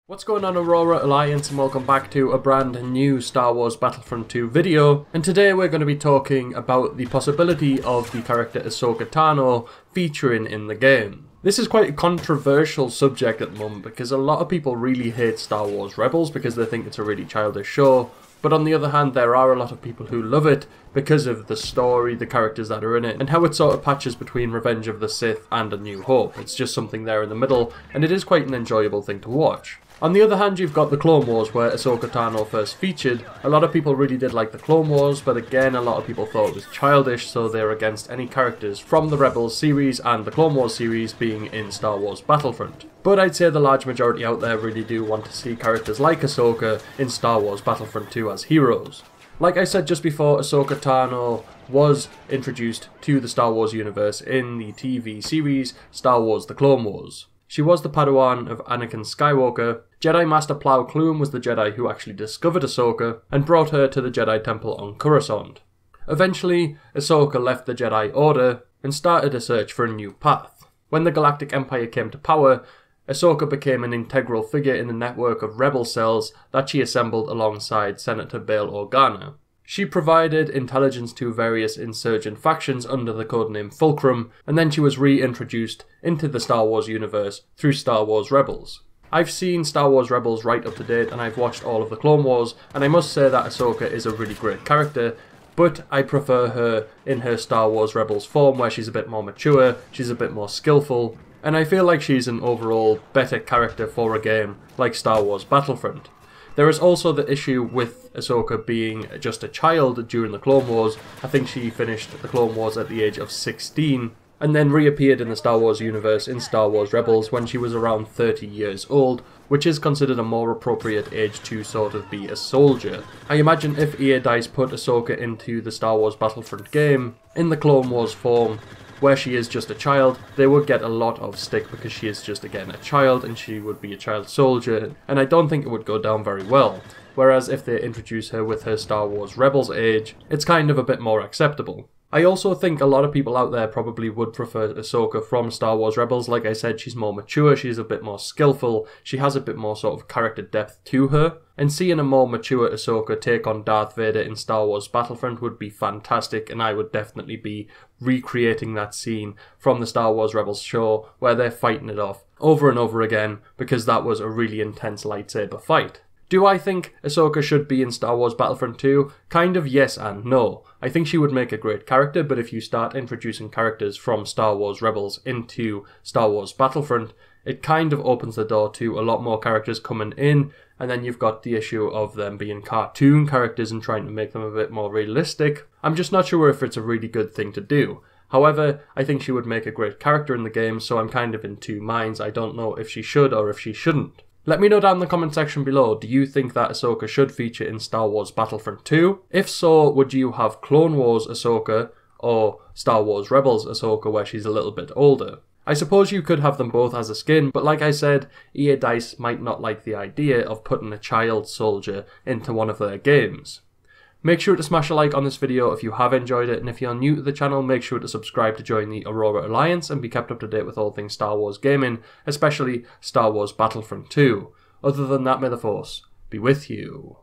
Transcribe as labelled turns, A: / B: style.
A: What's going on, Aurora Alliance, and welcome back to a brand new Star Wars Battlefront 2 video. And today we're going to be talking about the possibility of the character Ahsoka Tano featuring in the game. This is quite a controversial subject at the moment because a lot of people really hate Star Wars Rebels because they think it's a really childish show. But on the other hand, there are a lot of people who love it because of the story, the characters that are in it, and how it sort of patches between Revenge of the Sith and A New Hope. It's just something there in the middle, and it is quite an enjoyable thing to watch. On the other hand, you've got the Clone Wars, where Ahsoka Tano first featured. A lot of people really did like the Clone Wars, but again, a lot of people thought it was childish, so they're against any characters from the Rebels series and the Clone Wars series being in Star Wars Battlefront. But I'd say the large majority out there really do want to see characters like Ahsoka in Star Wars Battlefront 2 as heroes. Like I said just before, Ahsoka Tano was introduced to the Star Wars universe in the TV series Star Wars The Clone Wars. She was the Padawan of Anakin Skywalker. Jedi Master Plo Koon was the Jedi who actually discovered Ahsoka and brought her to the Jedi Temple on Coruscant. Eventually, Ahsoka left the Jedi Order and started a search for a new path. When the Galactic Empire came to power, Ahsoka became an integral figure in the network of rebel cells that she assembled alongside Senator Bail Organa. She provided intelligence to various insurgent factions under the codename Fulcrum, and then she was reintroduced into the Star Wars universe through Star Wars Rebels. I've seen Star Wars Rebels right up to date, and I've watched all of the Clone Wars, and I must say that Ahsoka is a really great character, but I prefer her in her Star Wars Rebels form, where she's a bit more mature, she's a bit more skillful, and I feel like she's an overall better character for a game like Star Wars Battlefront. There is also the issue with Ahsoka being just a child during the Clone Wars. I think she finished the Clone Wars at the age of 16 and then reappeared in the Star Wars universe in Star Wars Rebels when she was around 30 years old, which is considered a more appropriate age to sort of be a soldier. I imagine if EA DICE put Ahsoka into the Star Wars Battlefront game in the Clone Wars form, where she is just a child, they would get a lot of stick because she is just, again, a child and she would be a child soldier, and I don't think it would go down very well. Whereas if they introduce her with her Star Wars Rebels age, it's kind of a bit more acceptable. I also think a lot of people out there probably would prefer Ahsoka from Star Wars Rebels. Like I said, she's more mature, she's a bit more skillful, she has a bit more sort of character depth to her. And seeing a more mature Ahsoka take on Darth Vader in Star Wars Battlefront would be fantastic, and I would definitely be recreating that scene from the Star Wars Rebels show where they're fighting it off over and over again, because that was a really intense lightsaber fight. Do I think Ahsoka should be in Star Wars Battlefront 2? Kind of yes and no. I think she would make a great character, but if you start introducing characters from Star Wars Rebels into Star Wars Battlefront, it kind of opens the door to a lot more characters coming in, and then you've got the issue of them being cartoon characters and trying to make them a bit more realistic. I'm just not sure if it's a really good thing to do. However, I think she would make a great character in the game, so I'm kind of in two minds. I don't know if she should or if she shouldn't. Let me know down in the comment section below, do you think that Ahsoka should feature in Star Wars Battlefront 2? If so, would you have Clone Wars Ahsoka or Star Wars Rebels Ahsoka where she's a little bit older? I suppose you could have them both as a skin, but like I said, EA DICE might not like the idea of putting a child soldier into one of their games. Make sure to smash a like on this video if you have enjoyed it, and if you're new to the channel, make sure to subscribe to join the Aurora Alliance and be kept up to date with all things Star Wars gaming, especially Star Wars Battlefront 2. Other than that, may the Force be with you.